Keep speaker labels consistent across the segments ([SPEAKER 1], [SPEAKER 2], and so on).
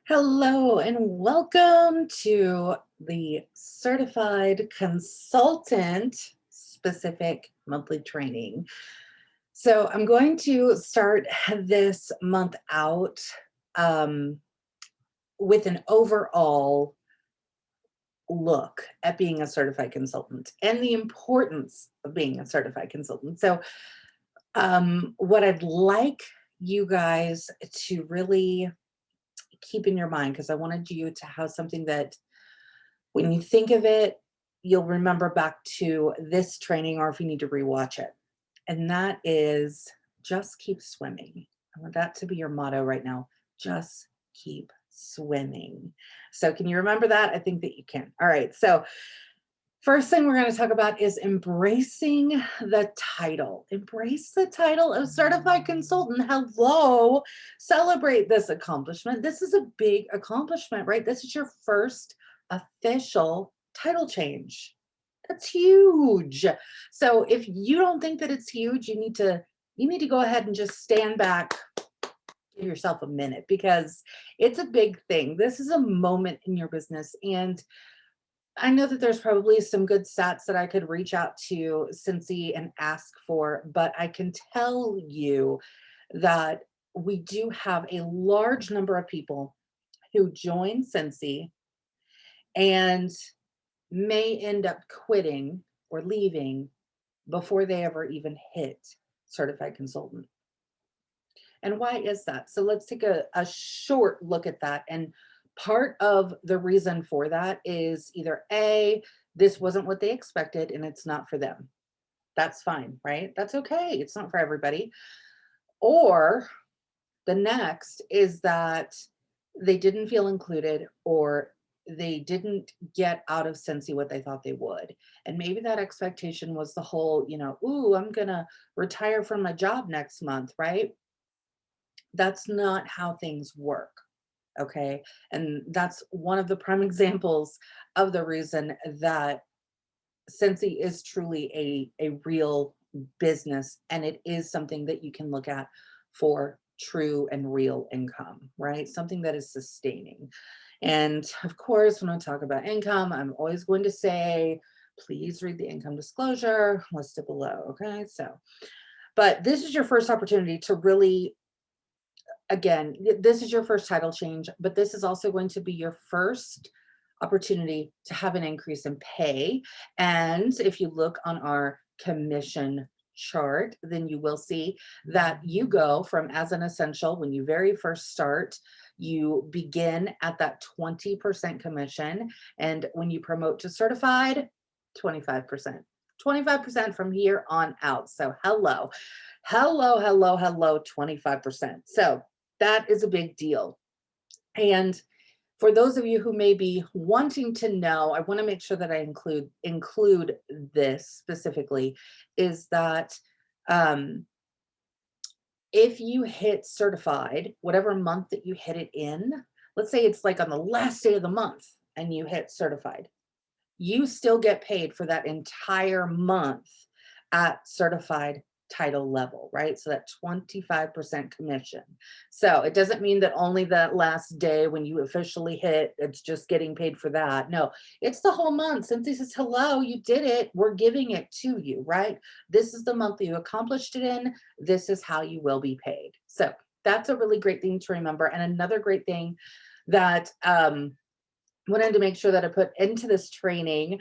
[SPEAKER 1] Hello and welcome to the Certified Consultant specific monthly training. So I'm going to start this month out um, with an overall look at being a certified consultant and the importance of being a certified consultant. So what I'd like you guys to really keep in your mind, because I wanted you to have something that when you think of it, you'll remember back to this training, or if you need to rewatch it. And that is just keep swimming. I want that to be your motto right now. Just keep swimming. So, can you remember that? I think that you can. All right. So, first thing we're going to talk about is embracing the title. Embrace the title of certified consultant. Hello. Celebrate this accomplishment. This is a big accomplishment, right? This is your first official title change. That's huge. So if you don't think that it's huge, you need to go ahead and just stand back, give yourself a minute, because it's a big thing. This is a moment in your business, and I know that there's probably some good stats that I could reach out to Scentsy and ask for, but I can tell you that we do have a large number of people who join Scentsy and may end up quitting or leaving before they ever even hit certified consultant. And why is that? So let's take a short look at that. And part of the reason for that is either A, this wasn't what they expected and it's not for them. That's fine, right? That's okay. It's not for everybody. Or the next is that they didn't feel included, or they didn't get out of Scentsy what they thought they would. And maybe that expectation was the whole, ooh, I'm going to retire from my job next month, right? That's not how things work. Okay. And that's one of the prime examples of the reason that Scentsy is truly a real business, and it is something that you can look at for true and real income, right? Something that is sustaining. And of course, when I talk about income, I'm always going to say, please read the income disclosure listed below. Okay. So, but this is your first opportunity to really, again, this is your first title change, but this is also going to be your first opportunity to have an increase in pay. And if you look on our commission chart, then you will see that you go from as an essential, when you very first start, you begin at that 20% commission. And when you promote to certified, 25%. 25% from here on out. So hello, 25%. So that is a big deal. And for those of you who may be wanting to know, I want to make sure that I include this specifically, is that if you hit certified, whatever month that you hit it in, let's say it's like on the last day of the month and you hit certified, you still get paid for that entire month at certified title level, right? So that 25% commission. So it doesn't mean that only that last day when you officially hit, it's just getting paid for that. No, it's the whole month. Cynthia says, hello, you did it. We're giving it to you, right? This is the month that you accomplished it in. This is how you will be paid. So that's a really great thing to remember. And another great thing that wanted to make sure that I put into this training,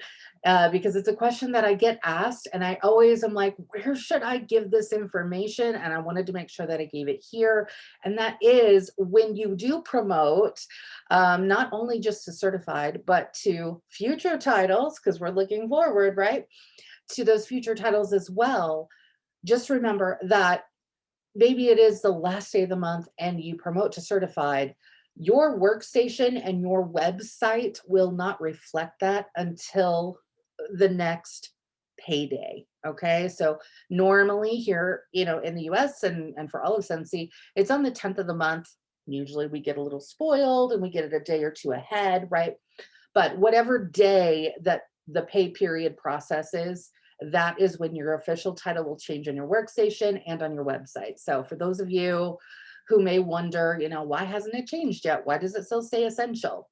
[SPEAKER 1] because it's a question that I get asked, and I always am like, where should I give this information? And I wanted to make sure that I gave it here. And that is, when you do promote, not only just to certified, but to future titles, because we're looking forward, right, to those future titles as well. Just remember that maybe it is the last day of the month and you promote to certified, your workstation and your website will not reflect that until the next payday. Okay. So normally here, in the US and for all of Scentsy, it's on the 10th of the month. Usually we get a little spoiled and we get it a day or two ahead, right? But whatever day that the pay period process is, that is when your official title will change on your workstation and on your website. So for those of you who may wonder, why hasn't it changed yet? Why does it still say essential?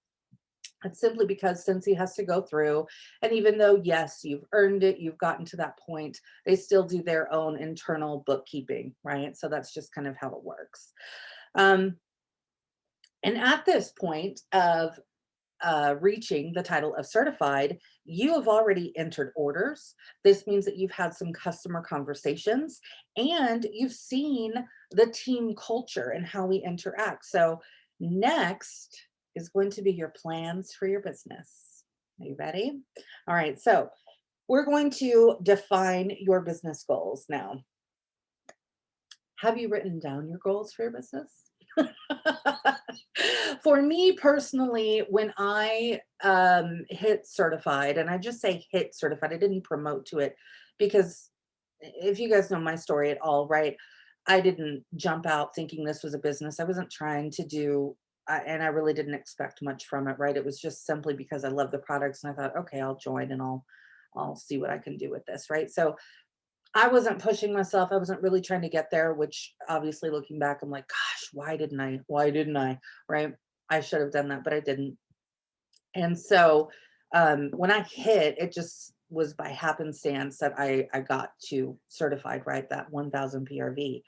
[SPEAKER 1] It's simply because Scentsy has to go through, and even though, yes, you've earned it, you've gotten to that point, they still do their own internal bookkeeping, right? So that's just kind of how it works. Um, and at this point of reaching the title of certified, you have already entered orders. This means that you've had some customer conversations and you've seen the team culture and how we interact. So next is going to be your plans for your business. Are you ready? All right. So we're going to define your business goals now. Have you written down your goals for your business? For me personally, when I hit certified, and I just say hit certified, I didn't promote to it because if you guys know my story at all, right? I didn't jump out thinking this was a business. I wasn't trying to do, and I really didn't expect much from it, right? It was just simply because I love the products and I thought, okay, I'll join and I'll see what I can do with this, right? So I wasn't pushing myself. I wasn't really trying to get there, which obviously looking back, I'm like, gosh, why didn't I? Why didn't I? Right? I should have done that, but I didn't. And so when I hit, it just was by happenstance that I got to certified, right? That 1000 PRV.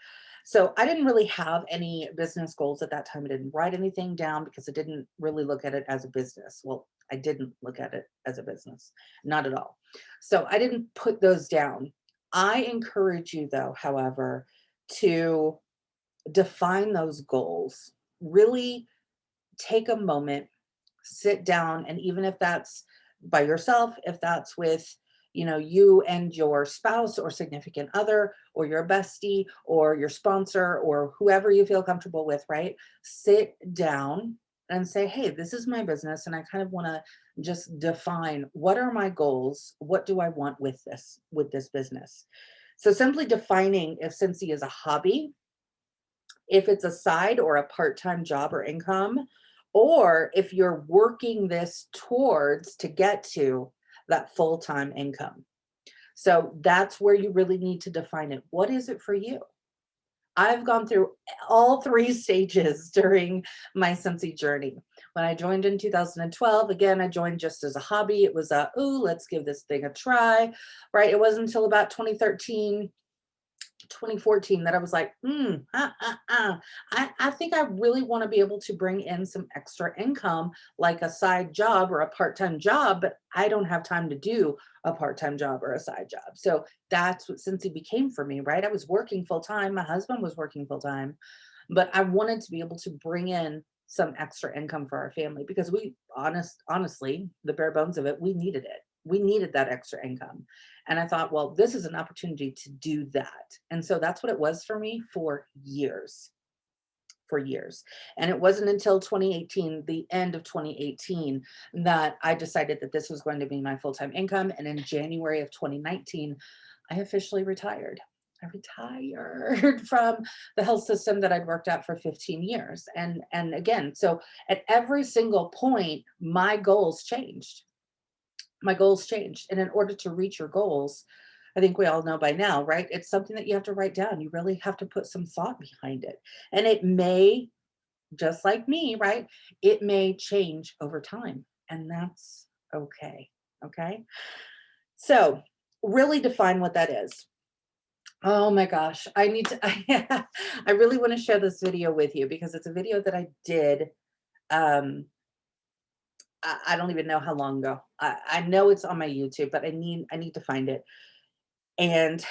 [SPEAKER 1] So I didn't really have any business goals at that time. I didn't write anything down because I didn't really look at it as a business. Well, I didn't look at it as a business, not at all. So I didn't put those down. I encourage you, though, however, to define those goals. Really take a moment, sit down, and even if that's by yourself, if that's with you and your spouse or significant other or your bestie or your sponsor or whoever you feel comfortable with, right? Sit down and say, hey, this is my business and I kind of want to just define what are my goals, what do I want with this business. So simply defining if Scentsy is a hobby, if it's a side or a part-time job or income, or if you're working this towards to get to that full-time income. So that's where you really need to define it. What is it for you? I've gone through all three stages during my Scentsy journey. When I joined in 2012, again, I joined just as a hobby. It was ooh, let's give this thing a try, right? It wasn't until about 2014 that I was like, I think I really want to be able to bring in some extra income, like a side job or a part-time job, but I don't have time to do a part-time job or a side job. So that's what Scentsy became for me, right? I was working full-time. My husband was working full-time, but I wanted to be able to bring in some extra income for our family because honestly, the bare bones of it, we needed it. We needed that extra income. And I thought, well, this is an opportunity to do that. And so that's what it was for me for years. And it wasn't until 2018, the end of 2018, that I decided that this was going to be my full-time income. And in January of 2019, I officially retired. I retired from the health system that I'd worked at for 15 years. And again, so at every single point, my goals changed. And in order to reach your goals, I think we all know by now, right? It's something that you have to write down. You really have to put some thought behind it. And it may, just like me, right? It may change over time. And that's okay. Okay. So really define what that is. Oh my gosh. I really want to share this video with you because it's a video that I did. I don't even know how long ago. I know it's on my YouTube, but I need to find it. And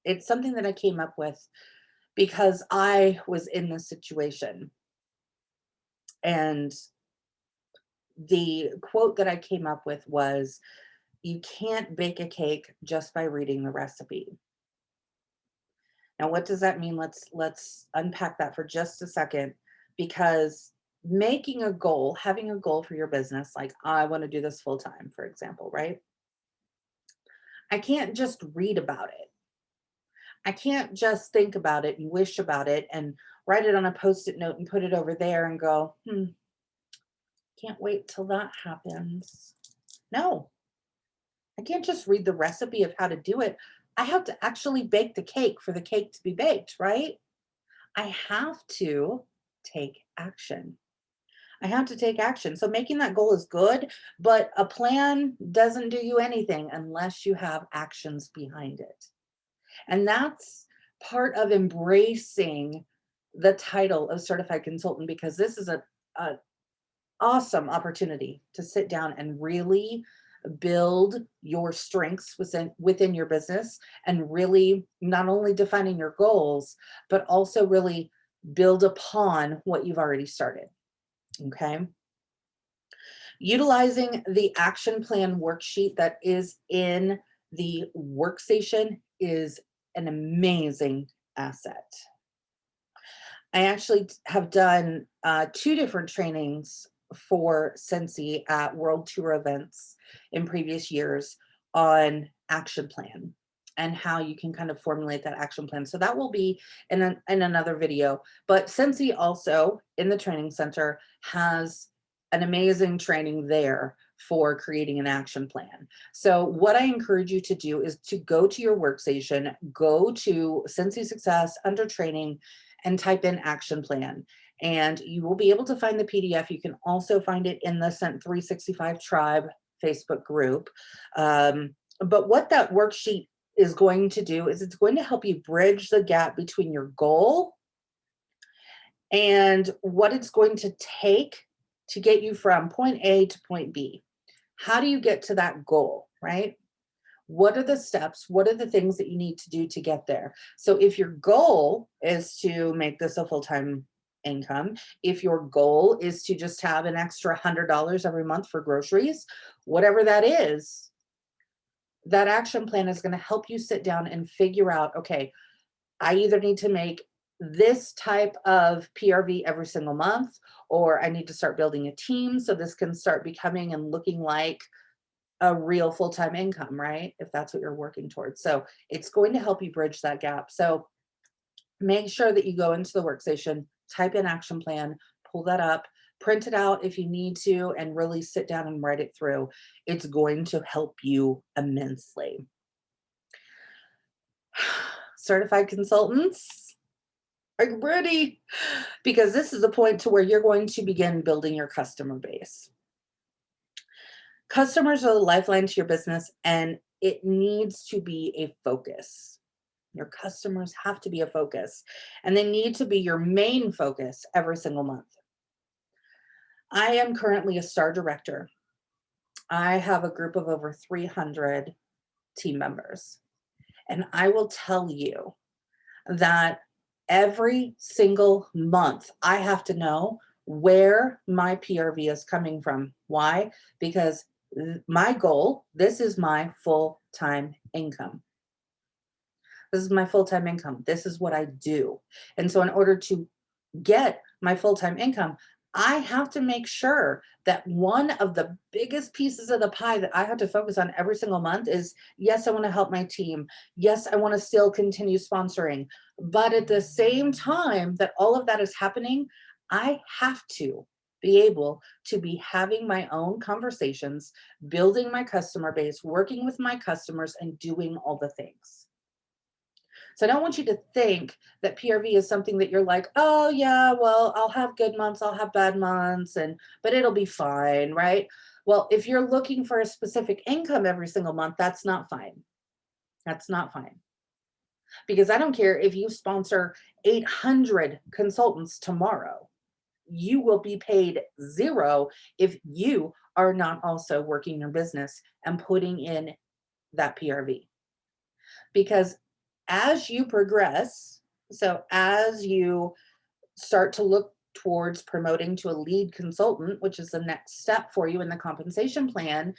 [SPEAKER 1] it's something that I came up with because I was in this situation. And the quote that I came up with was, you can't bake a cake just by reading the recipe. Now, what does that mean? Let's unpack that for just a second, because making a goal, having a goal for your business, like I want to do this full time, for example, right? I can't just read about it. I can't just think about it and wish about it and write it on a post-it note and put it over there and go, can't wait till that happens. No, I can't just read the recipe of how to do it. I have to actually bake the cake for the cake to be baked, right? I have to take action. I have to take action. So making that goal is good, but a plan doesn't do you anything unless you have actions behind it. And that's part of embracing the title of certified consultant, because this is a awesome opportunity to sit down and really build your strengths within your business, and really not only defining your goals, but also really build upon what you've already started. Okay. Utilizing the action plan worksheet that is in the workstation is an amazing asset. I actually have done two different trainings for Scentsy at World Tour events in previous years on action plan and how you can kind of formulate that action plan. So that will be in another video. But Scentsy also in the training center has an amazing training there for creating an action plan. So what I encourage you to do is to go to your workstation, go to Scentsy Success under training, and type in action plan. And you will be able to find the PDF. You can also find it in the Scent 365 Tribe Facebook group. But what that worksheet is going to do is it's going to help you bridge the gap between your goal and what it's going to take to get you from point A to point B. How do you get to that goal, right? What are the steps? What are the things that you need to do to get there? So if your goal is to make this a full-time income, if your goal is to just have an extra $100 every month for groceries, whatever that is, that action plan is going to help you sit down and figure out, okay, I either need to make this type of PRV every single month, or I need to start building a team so this can start becoming and looking like a real full-time income, right? If that's what you're working towards. So it's going to help you bridge that gap. So make sure that you go into the workstation, type in action plan, pull that up, print it out if you need to, and really sit down and write it through. It's going to help you immensely. Certified consultants, are you ready? Because this is the point to where you're going to begin building your customer base. Customers are the lifeline to your business, and it needs to be a focus. Your customers have to be a focus, and they need to be your main focus every single month. I am currently a star director. I have a group of over 300 team members, and I will tell you that every single month I have to know where my PRV is coming from. Why? Because my goal, this is my full-time income. This is my full-time income. This is what I do. And so in order to get my full-time income, I have to make sure that one of the biggest pieces of the pie that I have to focus on every single month is, yes, I want to help my team. Yes, I want to still continue sponsoring. But at the same time that all of that is happening, I have to be able to be having my own conversations, building my customer base, working with my customers, and doing all the things. So I don't want you to think that PRV is something that you're like, oh yeah, well, I'll have good months, I'll have bad months, but it'll be fine, right? Well, if you're looking for a specific income every single month, that's not fine. That's not fine. Because I don't care if you sponsor 800 consultants tomorrow, you will be paid zero if you are not also working your business and putting in that PRV. Because as you progress, so as you start to look towards promoting to a lead consultant, which is the next step for you in the compensation plan,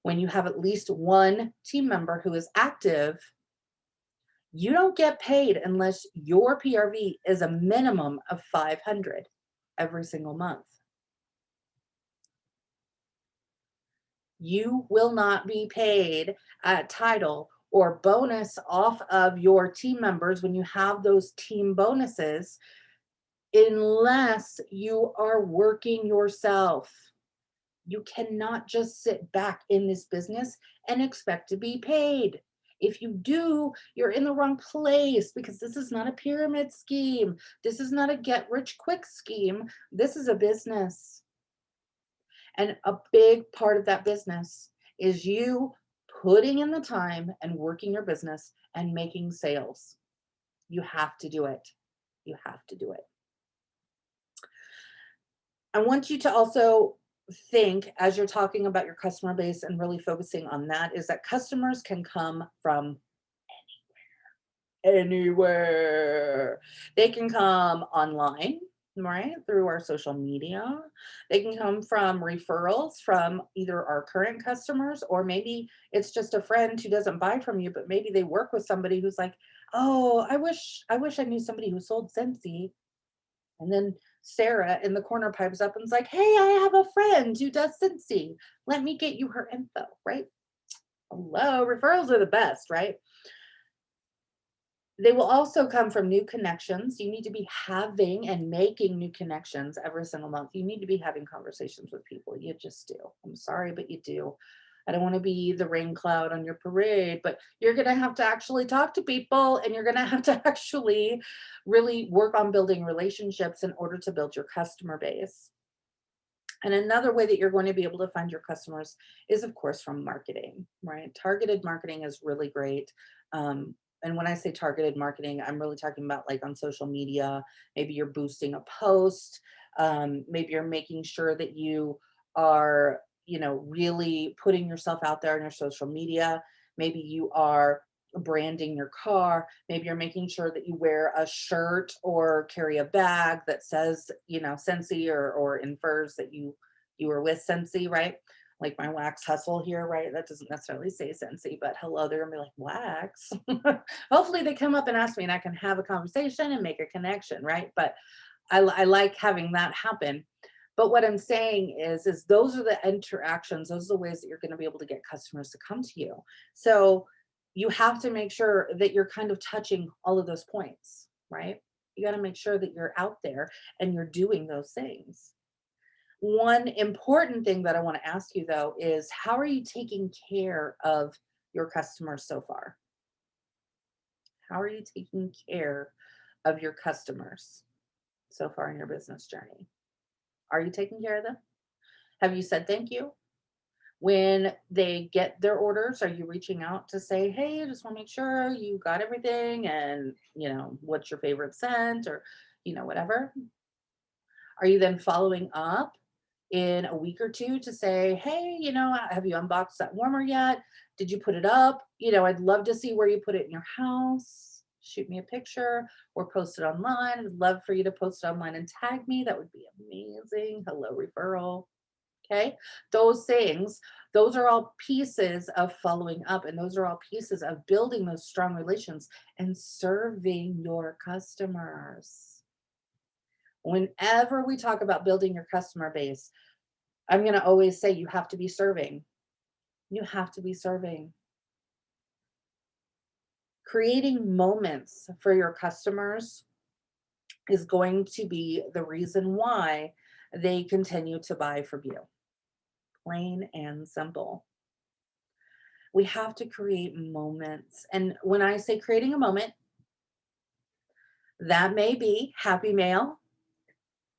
[SPEAKER 1] when you have at least one team member who is active, you don't get paid unless your PRV is a minimum of 500 every single month. You will not be paid a title or bonus off of your team members when you have those team bonuses unless you are working yourself. You cannot just sit back in this business and expect to be paid. If you do, you're in the wrong place, because this is not a pyramid scheme. This is not a get rich quick scheme. This is a business. And a big part of that business is you putting in the time and working your business and making sales. You have to do it. You have to do it. I want you to also think, as you're talking about your customer base and really focusing on that, is that customers can come from anywhere. They can come online, right? Through our social media. They can come from referrals from either our current customers, or maybe it's just a friend who doesn't buy from you, but maybe they work with somebody who's like, oh, I wish I knew somebody who sold Scentsy. And then Sarah in the corner pipes up and is like, hey, I have a friend who does Scentsy. Let me get you her info, right? Hello, referrals are the best, right? They will also come from new connections. You need to be having and making new connections every single month. You need to be having conversations with people. You just do. I'm sorry, but you do. I don't want to be the rain cloud on your parade, but you're going to have to actually talk to people, and you're going to have to actually really work on building relationships in order to build your customer base. And another way that you're going to be able to find your customers is, of course, from marketing, right? Targeted marketing is really great. And when I say targeted marketing, I'm really talking about like on social media. Maybe you're boosting a post. Maybe you're making sure that you are, really putting yourself out there on your social media. Maybe you are branding your car. Maybe you're making sure that you wear a shirt or carry a bag that says, Scentsy, or infers that you were with Scentsy, right? Like my wax hustle here, right? That doesn't necessarily say Scentsy, but hello, they're gonna be like, wax. Hopefully they come up and ask me and I can have a conversation and make a connection, right? But I like having that happen. But what I'm saying is those are the interactions, those are the ways that you're going to be able to get customers to come to you. So you have to make sure that you're kind of touching all of those points, right? You got to make sure that you're out there and you're doing those things. One important thing that I want to ask you though is, how are you taking care of your customers so far? How are you taking care of your customers so far in your business journey? Are you taking care of them? Have you said thank you? When they get their orders, are you reaching out to say, hey, I just want to make sure you got everything, and, what's your favorite scent, or, whatever? Are you then following up in a week or two to say, hey, have you unboxed that warmer yet? Did you put it up? I'd love to see where you put it in your house. Shoot me a picture or post it online. I'd love for you to post it online and tag me. That would be amazing. Hello, referral. Okay. Those things, those are all pieces of following up, and those are all pieces of building those strong relations and serving your customers. Whenever we talk about building your customer base, I'm going to always say you have to be serving. You have to be serving. Creating moments for your customers is going to be the reason why they continue to buy from you. Plain and simple. We have to create moments. And when I say creating a moment, that may be Happy Mail.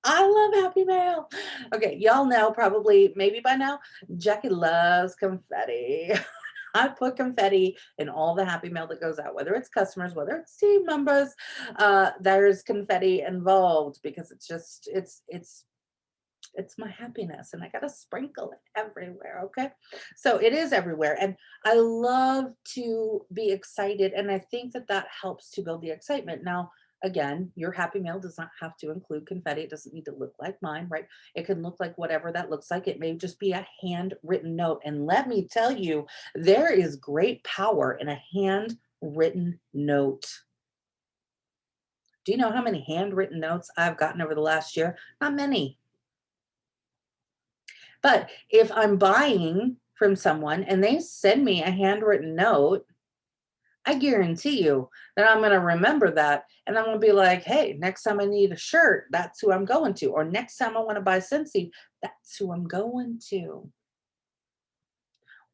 [SPEAKER 1] I love Happy Mail. Okay, y'all know probably, maybe by now, Jacqui loves confetti. I put confetti in all the Happy Mail that goes out, whether it's customers, whether it's team members. There's confetti involved because it's my happiness, and I got to sprinkle it everywhere. Okay. So it is everywhere. And I love to be excited. And I think that that helps to build the excitement. Now, again, your Happy Mail does not have to include confetti. It doesn't need to look like mine, right? It can look like whatever that looks like. It may just be a handwritten note. And let me tell you, there is great power in a handwritten note. Do you know how many handwritten notes I've gotten over the last year? Not many. But if I'm buying from someone and they send me a handwritten note, I guarantee you that I'm going to remember that. And I'm going to be like, hey, next time I need a shirt, that's who I'm going to. Or next time I want to buy Scentsy, that's who I'm going to.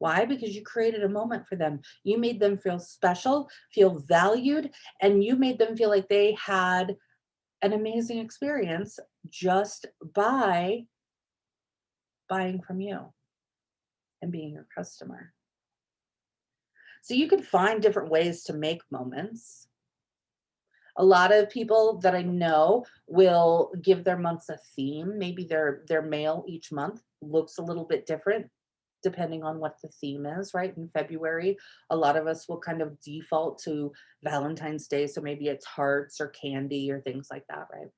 [SPEAKER 1] Why? Because you created a moment for them. You made them feel special, feel valued, and you made them feel like they had an amazing experience just by buying from you and being your customer. So you can find different ways to make moments. A lot of people that I know will give their months a theme. Maybe their mail each month looks a little bit different depending on what the theme is, right? In February, a lot of us will kind of default to Valentine's Day, so maybe it's hearts or candy or things like that, right?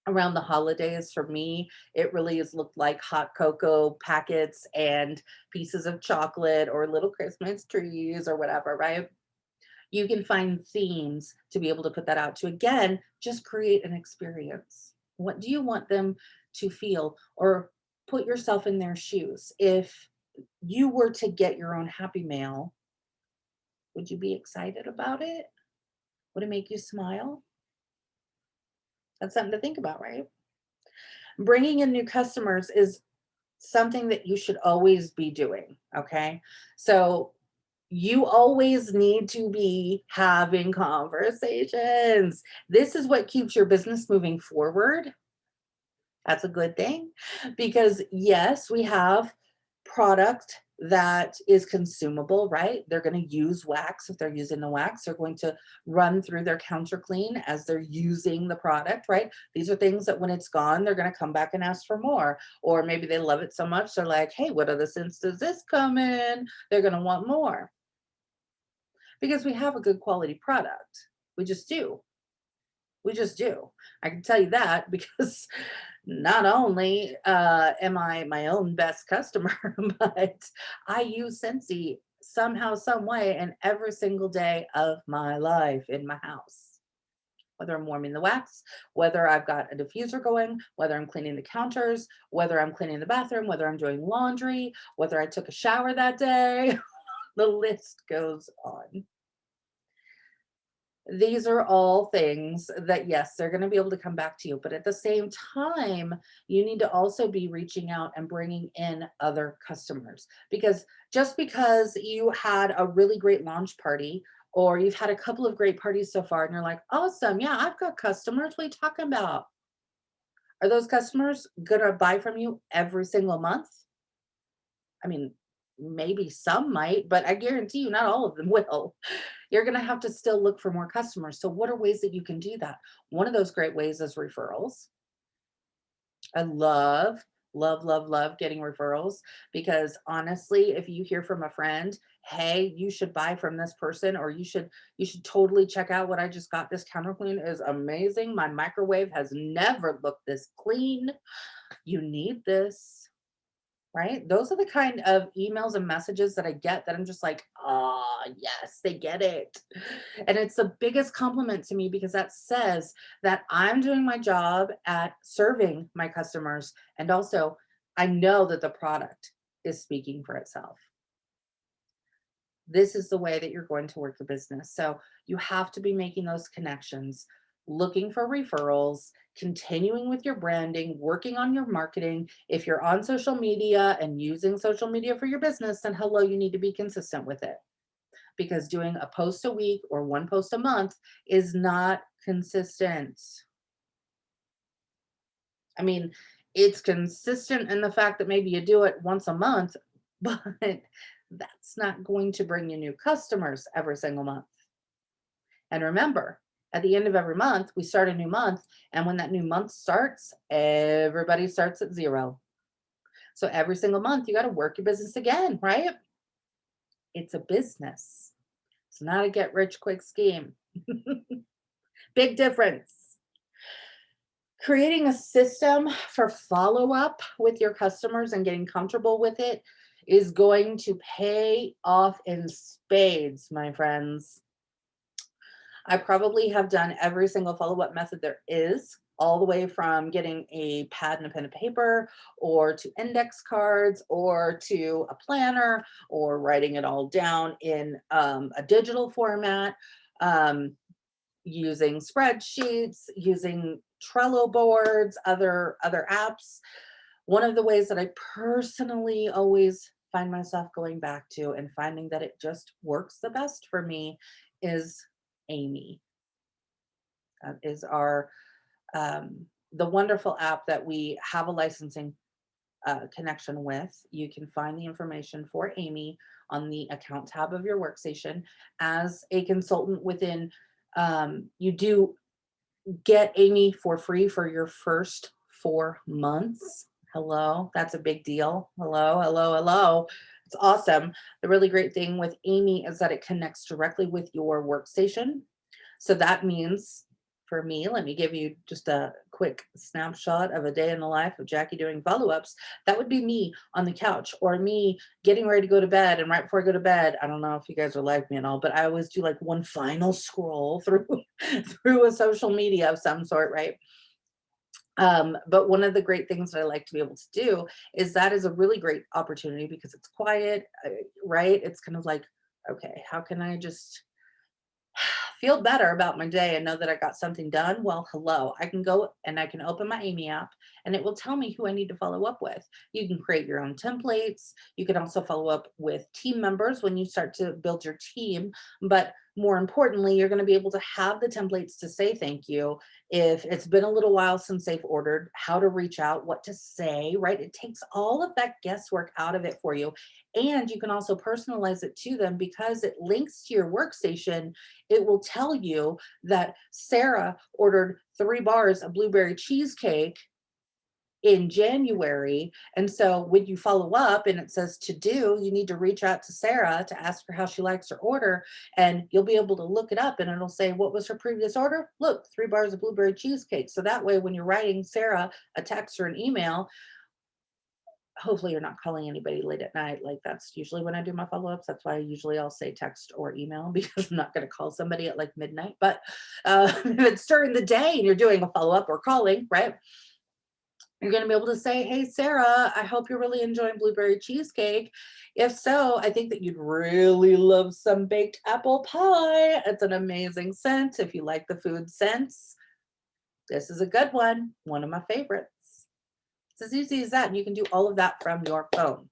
[SPEAKER 1] Around the holidays, for me, it really has looked like hot cocoa packets and pieces of chocolate or little Christmas trees or whatever, right? You can find themes to be able to put that out to, again, just create an experience. What do you want them to feel? Or put yourself in their shoes. If you were to get your own happy mail, would you be excited about it? Would it make you smile? That's something to think about, right? Bringing in new customers is something that you should always be doing. Okay. So you always need to be having conversations. This is what keeps your business moving forward. That's a good thing because, yes, we have product that is consumable, right? They're going to use wax. If they're using the wax, they're going to run through their counter clean as they're using the product, right? These are things that when it's gone, they're going to come back and ask for more. Or maybe they love it so much, they're like, hey, what other scents does this come in? They're going to want more because we have a good quality product. We just do. We just do. I can tell you that because not only am I my own best customer, but I use Scentsy somehow, some way, in every single day of my life in my house. Whether I'm warming the wax, whether I've got a diffuser going, whether I'm cleaning the counters, whether I'm cleaning the bathroom, whether I'm doing laundry, whether I took a shower that day, the list goes on. These are all things that, yes, they're going to be able to come back to you. But at the same time, you need to also be reaching out and bringing in other customers. Because just because you had a really great launch party or you've had a couple of great parties so far and you're like, awesome, yeah, I've got customers. What are you talking about? Are those customers going to buy from you every single month? I mean, maybe some might, but I guarantee you not all of them will. You're going to have to still look for more customers. So, what are ways that you can do that? One of those great ways is referrals. I love getting referrals because honestly, if you hear from a friend, hey, you should buy from this person, or you should totally check out what I just got. This counter clean is amazing. My microwave has never looked this clean. You need this. Right? Those are the kind of emails and messages that I get that I'm just like, "Ah, yes, they get it." And it's the biggest compliment to me because that says that I'm doing my job at serving my customers. And also, I know that the product is speaking for itself. This is the way that you're going to work the business. So you have to be making those connections, looking for referrals, continuing with your branding, working on your marketing. If you're on social media and using social media for your business, then hello, you need to be consistent with it because doing a post a week or one post a month is not consistent. I mean, it's consistent in the fact that maybe you do it once a month, but that's not going to bring you new customers every single month. And remember, at the end of every month, we start a new month. And when that new month starts, everybody starts at zero. So every single month, you got to work your business again, right? It's a business. It's not a get rich quick scheme. Big difference. Creating a system for follow up with your customers and getting comfortable with it is going to pay off in spades, my friends. I probably have done every single follow-up method there is, all the way from getting a pad and a pen and paper, or to index cards, or to a planner, or writing it all down in a digital format, um, using spreadsheets, using Trello boards, other apps. One of the ways that I personally always find myself going back to and finding that it just works the best for me is Amy. That is our the wonderful app that we have a licensing connection with. You can find the information for Amy on the account tab of your workstation. As a consultant within, you do get Amy for free for your first 4 months. Hello, that's a big deal. Hello, hello, hello. It's awesome. The really great thing with Amy is that it connects directly with your workstation. So that means for me, let me give you just a quick snapshot of a day in the life of Jacqui doing follow-ups. That would be me on the couch, or me getting ready to go to bed. And right before I go to bed, I don't know if you guys are like me and all, but I always do like one final scroll through through a social media of some sort, right? But one of the great things that I like to be able to do is that is a really great opportunity because it's quiet, right? It's kind of like, okay, how can I just feel better about my day and know that I got something done? Well, hello, I can go and I can open my Amy app and it will tell me who I need to follow up with. You can create your own templates. You can also follow up with team members when you start to build your team. But more importantly, you're going to be able to have the templates to say thank you. If it's been a little while since they've ordered, how to reach out, what to say, right? It takes all of that guesswork out of it for you. And you can also personalize it to them because it links to your workstation. It will tell you that Sarah ordered 3 bars of blueberry cheesecake in January. And so when you follow up and it says to do, you need to reach out to Sarah to ask her how she likes her order. And you'll be able to look it up and it'll say, what was her previous order? Look, 3 bars of blueberry cheesecake. So that way, when you're writing Sarah a text or an email, hopefully you're not calling anybody late at night. Like that's usually when I do my follow-ups. That's why usually I'll say text or email because I'm not going to call somebody at like midnight. But if it's during the day and you're doing a follow-up or calling, right? You're going to be able to say, hey, Sarah, I hope you're really enjoying blueberry cheesecake. If so, I think that you'd really love some baked apple pie. It's an amazing scent. If you like the food scents, this is a good one of my favorites. It's as easy as that. And you can do all of that from your phone.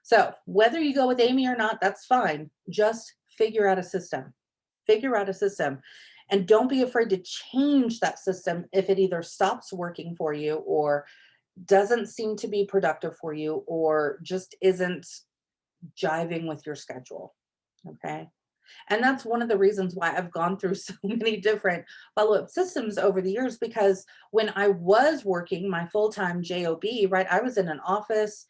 [SPEAKER 1] So whether you go with Amy or not, that's fine. Just figure out a system. Figure out a system. And don't be afraid to change that system if it either stops working for you or doesn't seem to be productive for you or just isn't jiving with your schedule. Okay. And that's one of the reasons why I've gone through so many different follow-up systems over the years, because when I was working my full-time job, right, I was in an office,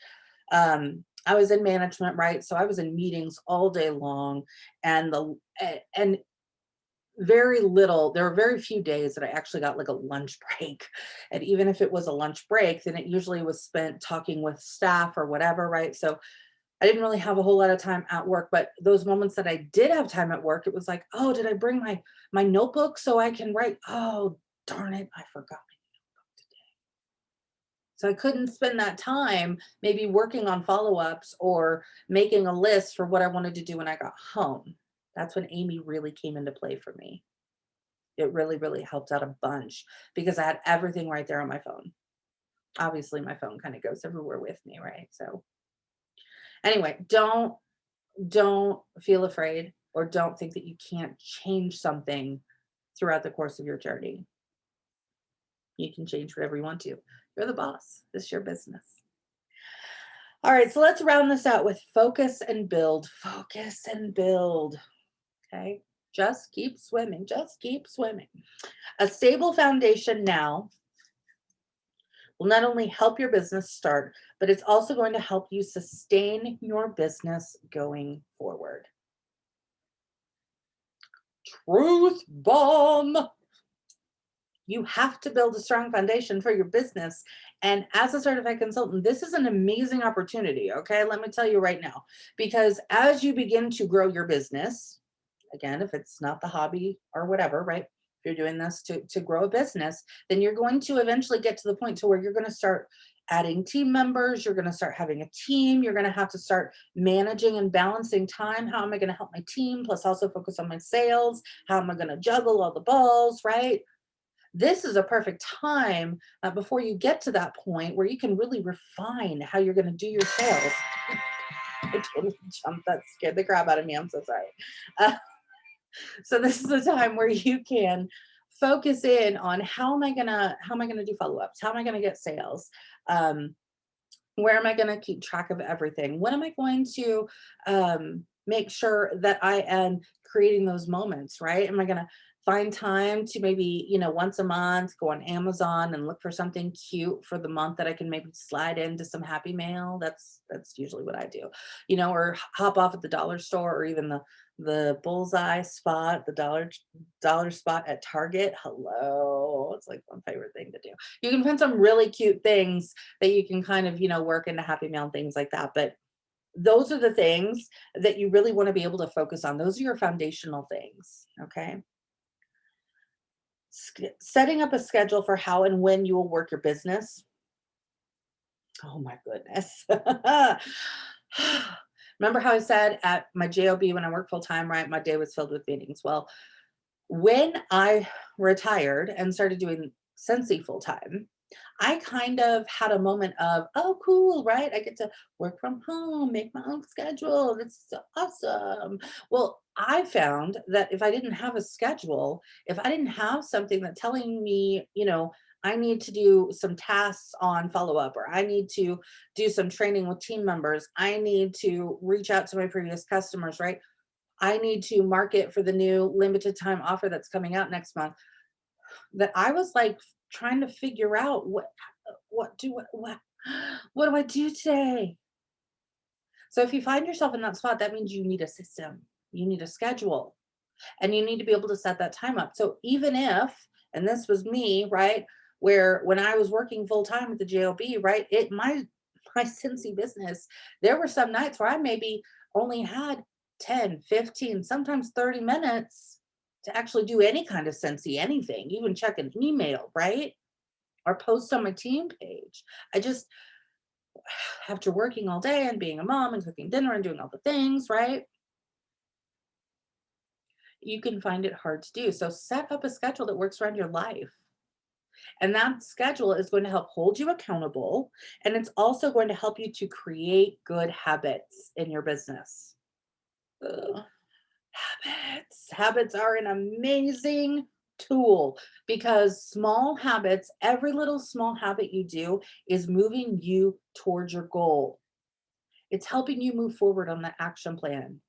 [SPEAKER 1] I was in management, right? So I was in meetings all day long and very little, there were very few days that I actually got like a lunch break. And even if it was a lunch break, then it usually was spent talking with staff or whatever, right? So I didn't really have a whole lot of time at work, but those moments that I did have time at work, it was like, oh, did I bring my notebook so I can write? Oh, darn it, I forgot my notebook today. So I couldn't spend that time maybe working on follow-ups or making a list for what I wanted to do when I got home. That's when Amy really came into play for me. It really, really helped out a bunch because I had everything right there on my phone. Obviously, my phone kind of goes everywhere with me, right? So anyway, don't feel afraid or don't think that you can't change something throughout the course of your journey. You can change whatever you want to. You're the boss. This is your business. All right, so let's round this out with focus and build. Focus and build. Okay, just keep swimming. Just keep swimming. A stable foundation now will not only help your business start, but it's also going to help you sustain your business going forward. Truth bomb. You have to build a strong foundation for your business. And as a certified consultant, this is an amazing opportunity. Okay. Let me tell you right now, because as you begin to grow your business, again, if it's not the hobby or whatever, right? If you're doing this to grow a business, then you're going to eventually get to the point to where you're going to start adding team members. You're going to start having a team. You're going to have to start managing and balancing time. How am I going to help my team? Plus also focus on my sales. How am I going to juggle all the balls, right? This is a perfect time before you get to that point where you can really refine how you're going to do your sales. I totally jumped. That scared the crap out of me. I'm so sorry. Uh, so this is a time where you can focus in on how am I gonna do follow-ups? How am I gonna get sales? Um, where am I going to keep track of everything? When am I going to make sure that I am creating those moments, right? Am I going to find time to maybe, once a month go on Amazon and look for something cute for the month that I can maybe slide into some happy mail? That's usually what I do, or hop off at the dollar store or even the bullseye spot, the dollar spot at Target. Hello. It's like my favorite thing to do. You can find some really cute things that you can kind of, work into happy mail and things like that. But those are the things that you really want to be able to focus on. Those are your foundational things. Okay. Setting up a schedule for how and when you will work your business. Oh my goodness. Remember how I said at my job when I worked full time, right? My day was filled with meetings. Well, when I retired and started doing Scentsy full time, I kind of had a moment of, oh, cool, right? I get to work from home, make my own schedule. It's so awesome. Well, I found that if I didn't have a schedule, if I didn't have something that telling me, I need to do some tasks on follow up, or I need to do some training with team members, I need to reach out to my previous customers, right? I need to market for the new limited time offer that's coming out next month. That I was like trying to figure out what do I do today? So if you find yourself in that spot, that means you need a system, you need a schedule, and you need to be able to set that time up. So even if, and this was me, right, where when I was working full time at the JLB, right, my Cincy business, there were some nights where I maybe only had 10, 15, sometimes 30 minutes to actually do any kind of Cincy, anything, even check an email, right? Or post on my team page. I just, after working all day and being a mom and cooking dinner and doing all the things, right? You can find it hard to do. So set up a schedule that works around your life. And that schedule is going to help hold you accountable. And it's also going to help you to create good habits in your business. Ugh. Habits. Habits are an amazing tool because small habits, every little small habit you do is moving you towards your goal. It's helping you move forward on the action plan.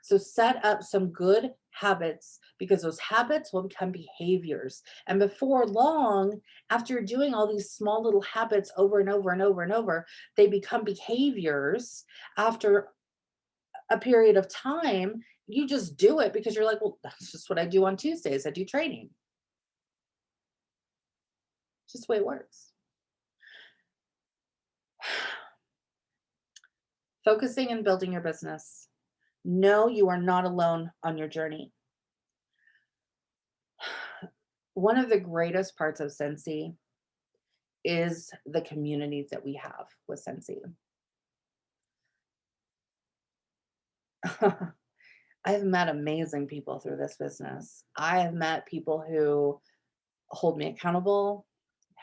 [SPEAKER 1] So set up some good habits because those habits will become behaviors. And before long, after you're doing all these small little habits over and over and over and over, they become behaviors. After a period of time, you just do it because you're like, well, that's just what I do on Tuesdays. I do training. It's just the way it works. Focusing and building your business. No, you are not alone on your journey. One of the greatest parts of Scentsy is the communities that we have with Scentsy. I've met amazing people through this business. I have met people who hold me accountable,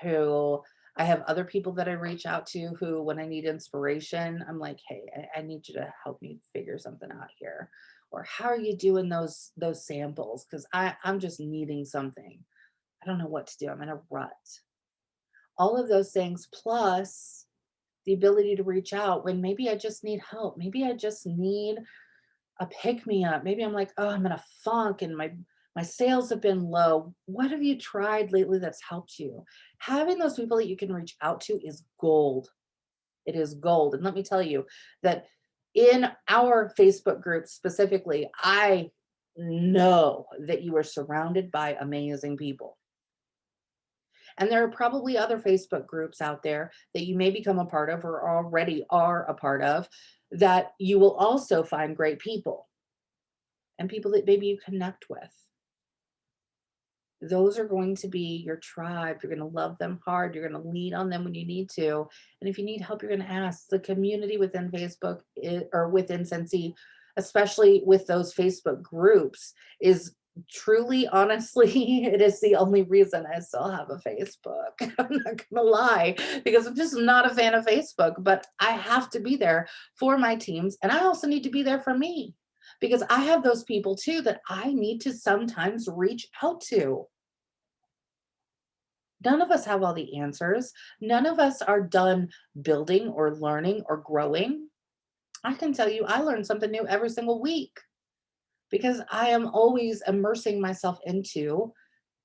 [SPEAKER 1] who I have other people that I reach out to who, when I need inspiration, I'm like, hey, I need you to help me figure something out here. Or how are you doing those samples? Because I'm just needing something. I don't know what to do. I'm in a rut. All of those things, plus the ability to reach out when maybe I just need help. Maybe I just need a pick me up. Maybe I'm like, oh, I'm in a funk and my sales have been low. What have you tried lately that's helped you? Having those people that you can reach out to is gold. It is gold. And let me tell you that in our Facebook group specifically, I know that you are surrounded by amazing people. And there are probably other Facebook groups out there that you may become a part of or already are a part of that you will also find great people and people that maybe you connect with. Those are going to be your tribe. You're going to love them hard. You're going to lean on them when you need to. And if you need help, you're going to ask. The community within Facebook or within Scentsy, especially with those Facebook groups, is Truly, honestly, it is the only reason I still have a Facebook. I'm not gonna lie, because I'm just not a fan of Facebook, but I have to be there for my teams. And I also need to be there for me because I have those people too that I need to sometimes reach out to. None of us have all the answers. None of us are done building or learning or growing. I can tell you, I learn something new every single week because I am always immersing myself into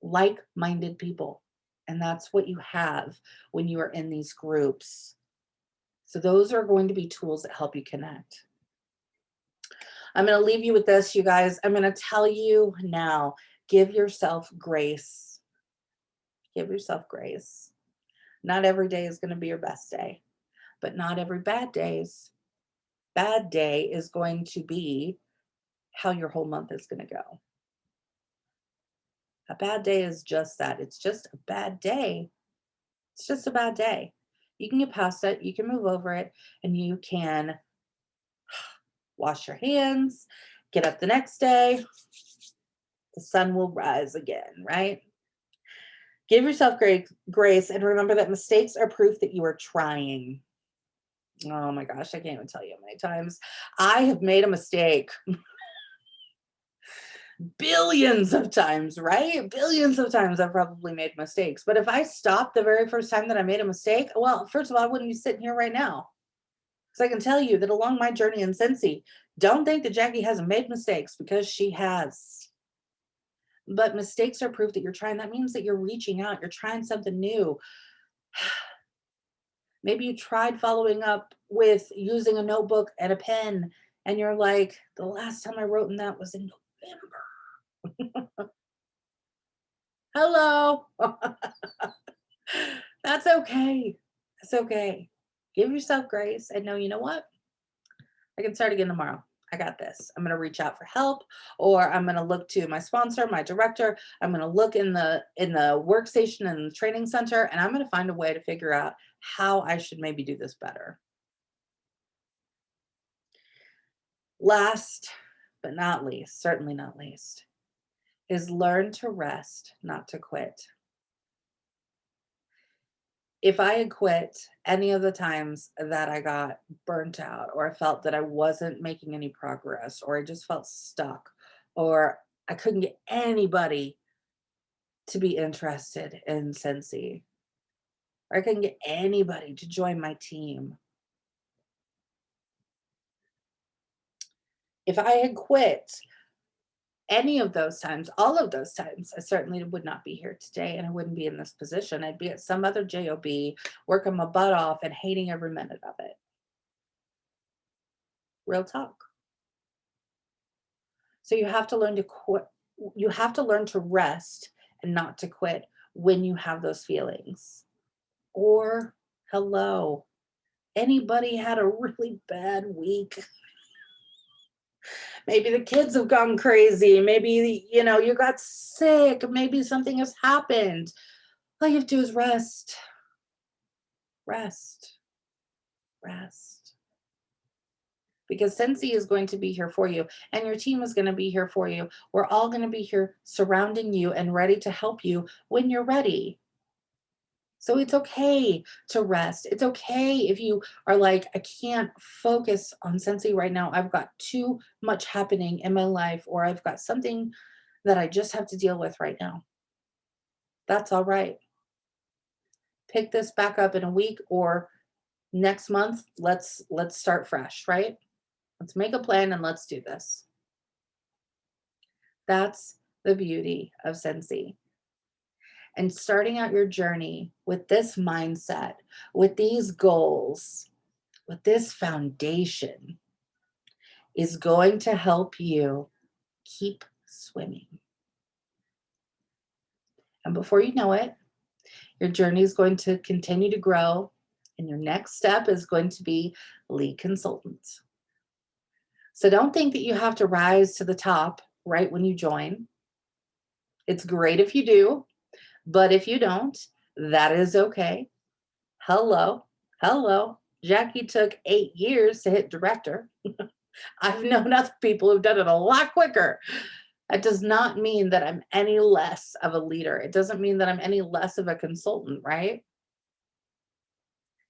[SPEAKER 1] like-minded people. And that's what you have when you are in these groups. So those are going to be tools that help you connect. I'm going to leave you with this, you guys. I'm going to tell you now, give yourself grace. Give yourself grace. Not every day is going to be your best day, but not every bad day is going to be how your whole month is going to go. A bad day is just that. It's just a bad day. It's just a bad day. You can get past it, you can move over it, and you can wash your hands, get up the next day. The sun will rise again, right? Give yourself grace and remember that mistakes are proof that you are trying. Oh my gosh, I can't even tell you how many times I have made a mistake. Billions of times, right? Billions of times I've probably made mistakes. But if I stopped the very first time that I made a mistake, well, first of all, I wouldn't be sitting here right now. Because I can tell you that along my journey in Scentsy, don't think that Jacqui hasn't made mistakes because she has. But mistakes are proof that you're trying. That means that you're reaching out, you're trying something new. Maybe you tried following up with using a notebook and a pen, and you're like, the last time I wrote in that was in November. Hello. That's okay. That's okay. Give yourself grace and know, you know what? I can start again tomorrow. I got this. I'm going to reach out for help, or I'm going to look to my sponsor, my director. I'm going to look in the workstation and the training center, and I'm going to find a way to figure out how I should maybe do this better. Last but not least, certainly not least, is learn to rest, not to quit. If I had quit any of the times that I got burnt out, or I felt that I wasn't making any progress, or I just felt stuck, or I couldn't get anybody to be interested in Scentsy, or I couldn't get anybody to join my team. If I had quit any of those times, all of those times, I certainly would not be here today and I wouldn't be in this position. I'd be at some other job, working my butt off and hating every minute of it. Real talk. So you have to learn to quit. You have to learn to rest and not to quit when you have those feelings. Or, hello, anybody had a really bad week? Maybe the kids have gone crazy. Maybe, you got sick. Maybe something has happened. All you have to do is rest, rest, rest. Because Scentsy is going to be here for you and your team is going to be here for you. We're all going to be here surrounding you and ready to help you when you're ready. So it's okay to rest. It's okay if you are like, I can't focus on Scentsy right now. I've got too much happening in my life, or I've got something that I just have to deal with right now. That's all right. Pick this back up in a week or next month. Let's start fresh, right? Let's make a plan and let's do this. That's the beauty of Scentsy. And starting out your journey with this mindset, with these goals, with this foundation is going to help you keep swimming. And before you know it, your journey is going to continue to grow, and your next step is going to be lead consultant. So don't think that you have to rise to the top right when you join. It's great if you do, but if you don't, that is okay. Hello, hello. Jacqui took 8 years to hit director. I've known other people who've done it a lot quicker. That does not mean that I'm any less of a leader. It doesn't mean that I'm any less of a consultant, right?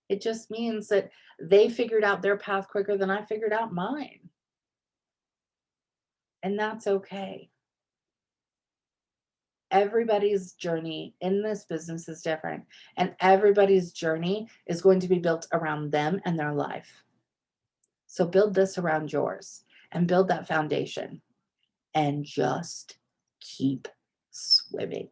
[SPEAKER 1] It just means that they figured out their path quicker than I figured out mine. And that's okay. Everybody's journey in this business is different, and everybody's journey is going to be built around them and their life. So build this around yours and build that foundation and just keep swimming.